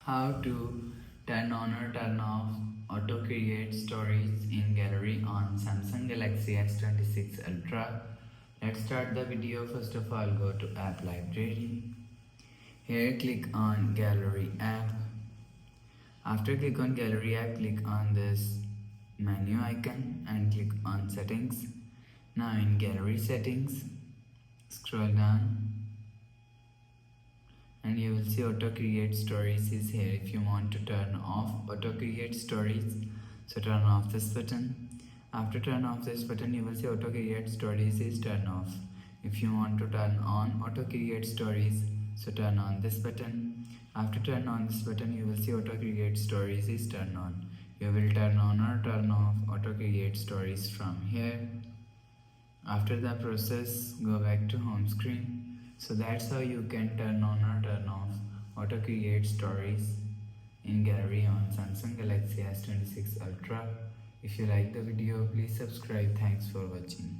How to turn on or turn off auto create stories in gallery on Samsung Galaxy S26 Ultra. Let's start the video. First of all, go to app library. Here click on gallery app. After click on gallery app, click on this menu icon and click on settings. Now in gallery settings, scroll down and you will see auto create stories is here. If you want to turn off auto create stories, so turn off this button. After turn off this button, you will see auto create stories is turn off. If you want to turn on auto create stories, so turn on this button. After turn on this button, you will see auto create stories is turn on. You will turn on or turn off auto create stories from here. After the process, go back to home screen. So that's how you can turn on or turn off auto create stories in gallery on Samsung Galaxy S26 Ultra. If you like the video, please subscribe. Thanks for watching.